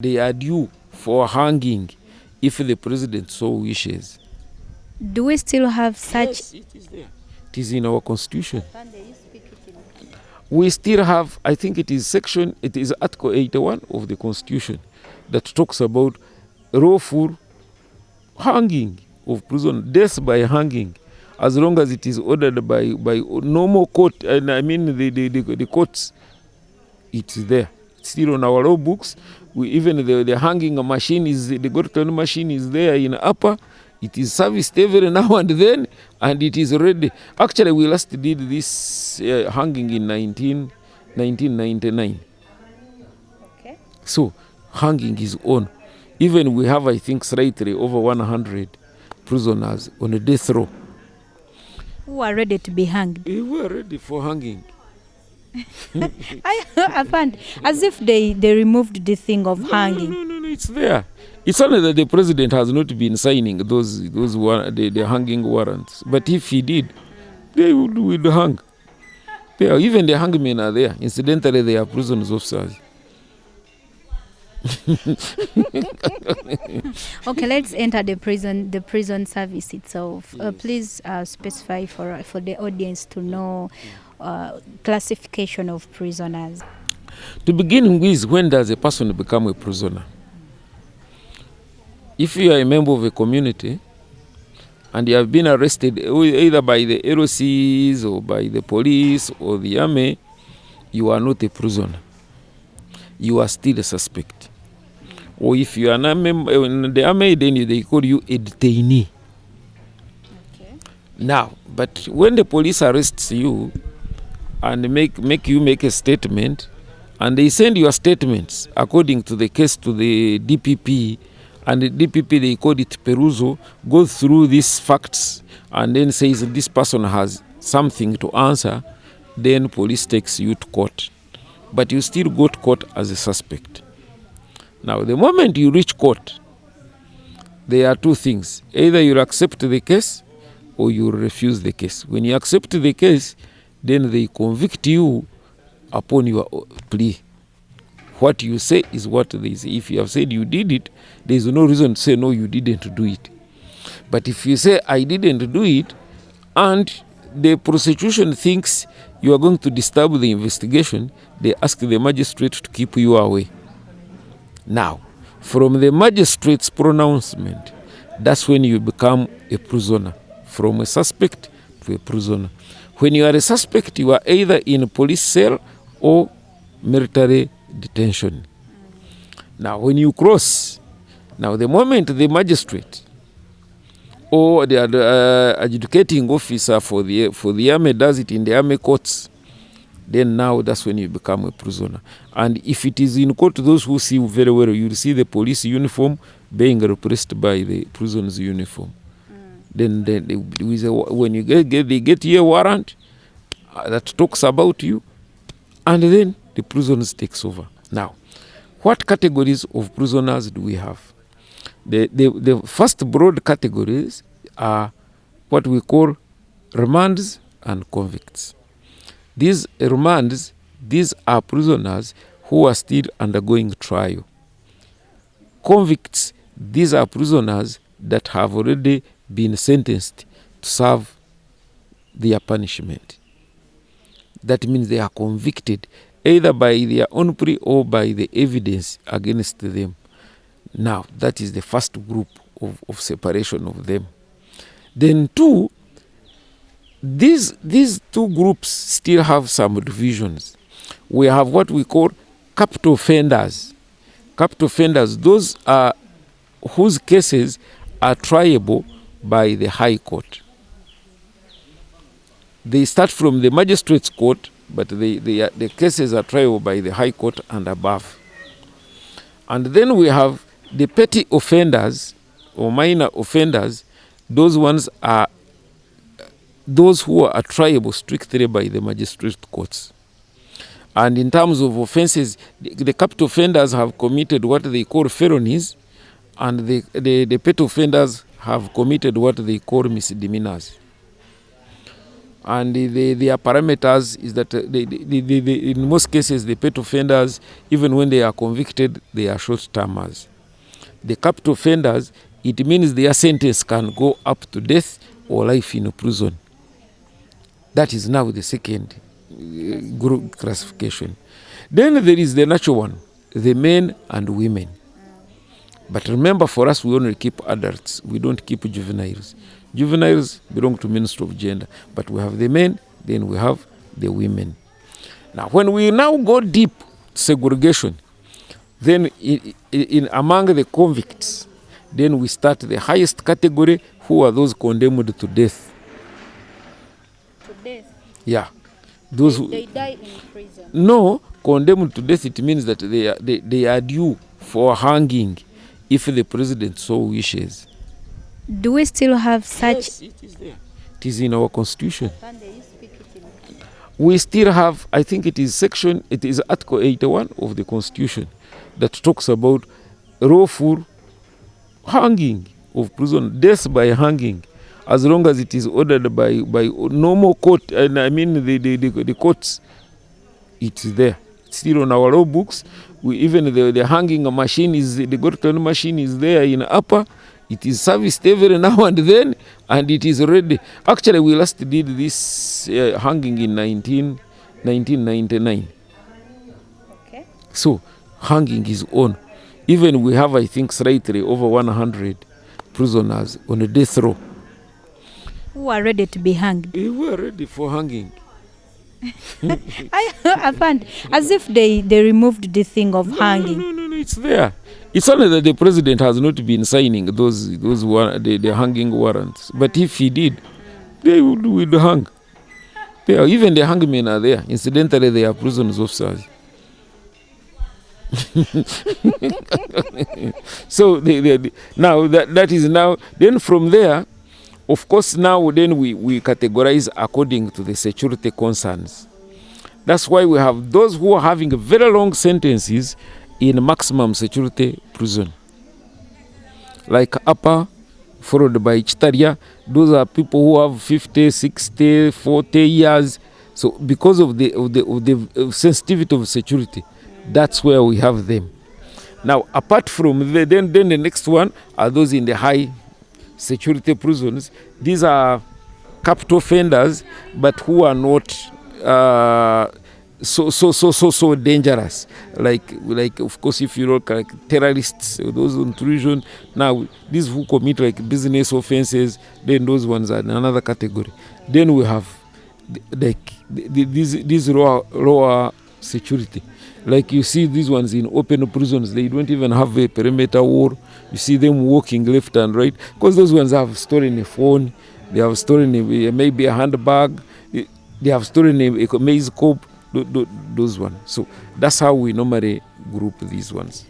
They are due for hanging if the president so wishes. Do we still have such? Yes, it is there. It is in our constitution. We still have, I think it is Article 81 of the constitution that talks about lawful hanging of prisoner, death by hanging, as long as it is ordered by normal court, and I mean the courts. It's there. It's still on our law books. Even the hanging machine the Gorton machine is there in Upper. It is serviced every now and then, and it is ready. Actually, we last did this hanging in 1999. Okay. So, hanging is on. Even we have, I think, slightly over 100 prisoners on a death row. Who are ready to be hanged? We were ready for hanging. I found as if they removed the thing of hanging. No, it's there. It's only that the president has not been signing the hanging warrants. But if he did, they would hang. Even the hangmen are there. Incidentally, they are prison officers. Okay, let's enter the prison service itself. Yes. Please specify for the audience to know classification of prisoners. To begin with, when does a person become a prisoner? If you are a member of a community and you have been arrested either by the LOCs or by the police or the army, you are not a prisoner. You are still a suspect. Or if you are not a member in the army, then they call you a detainee. Okay. Now, but when the police arrests you and make you make a statement, and they send your statements according to the case to the DPP, and the DPP, they call it Peruso, go through these facts and then says this person has something to answer, then police takes you to court. But you still go to court as a suspect. Now, the moment you reach court, there are two things. Either you accept the case or you refuse the case. When you accept the case, then they convict you upon your plea. What you say is what they say. If you have said you did it, there is no reason to say no, you didn't do it. But if you say I didn't do it, and the prosecution thinks you are going to disturb the investigation, they ask the magistrate to keep you away. Now, from the magistrate's pronouncement, that's when you become a prisoner. From a suspect to a prisoner. When you are a suspect, you are either in a police cell or military detention. Now, when you cross, now the moment the magistrate or the adjudicating officer for the army does it in the army courts, then now that's when you become a prisoner. And if it is in court, those who see very well, you will see the police uniform being replaced by the prison's uniform. Then when you they get your warrant that talks about you, and then the prisoners takes over. Now, what categories of prisoners do we have? The first broad categories are what we call remands and convicts. These remands, these are prisoners who are still undergoing trial. Convicts, these are prisoners that have already been sentenced to serve their punishment. That means they are convicted either by their own plea or by the evidence against them. Now, that is the first group of separation of them. Then two, these two groups still have some divisions. We have what we call capital offenders. Capital offenders, those are whose cases are triable by the High Court. They start from the magistrate's court, but the cases are triable by the High Court and above. And then we have the petty offenders or minor offenders. Those ones are those who are triable strictly by the magistrate courts. And in terms of offenses, the capital offenders have committed what they call felonies, and the petty offenders have committed what they call misdemeanors. And their parameters is that in most cases the pet offenders, even when they are convicted, they are short-termers. The capital offenders, it means their sentence can go up to death or life in prison. That is now the second group classification. Then there is the natural one, the men and women. But remember, for us, we only keep adults. We don't keep juveniles. Juveniles belong to Ministry of Gender. But we have the men, then we have the women. Now, when we now go deep segregation, then in among the convicts, then we start the highest category, who are those condemned to death. To death? Yeah. Those they die in prison? No, condemned to death, it means that they are due for hanging if the president so wishes. Do we still have such? Yes, it is there. It is in our constitution. Can they speak it in? We still have, I think it is Article 81 of the Constitution that talks about lawful hanging of prison, death by hanging, as long as it is ordered by normal court, and I mean the courts. It's there. It's still on our law books. Even the hanging machine the Gorton machine is there in Upper. It is serviced every now and then, and it is ready. Actually, we last did this hanging in 1999. Okay. So, hanging is on. Even we have, I think, slightly over 100 prisoners on a death row. Who are ready to be hanged? We are ready for hanging. I found as if they removed the thing of hanging. No, it's there. It's only that the president has not been signing the hanging warrants. But if he did, they would hang. Even the hangmen are there. Incidentally, they are prison officers. So now that is now. Then from there, of course, now then we categorize according to the security concerns. That's why we have those who are having very long sentences in maximum security prison, like Upper, followed by Chitaria. Those are people who have 50, 60, 40 years. So because of the sensitivity of security, that's where we have them. Now, apart from then the next one are those in the high security prisons. These are capital offenders, but who are not so dangerous. Like of course, if you look like terrorists, those on treason. Now, these who commit like business offenses, then those ones are in another category. Then we have these lower security. Like you see these ones in open prisons, they don't even have a perimeter wall. You see them walking left and right, because those ones have stolen a phone, they have stolen maybe a handbag, they have stolen a maize cob, those ones. So that's how we normally group these ones.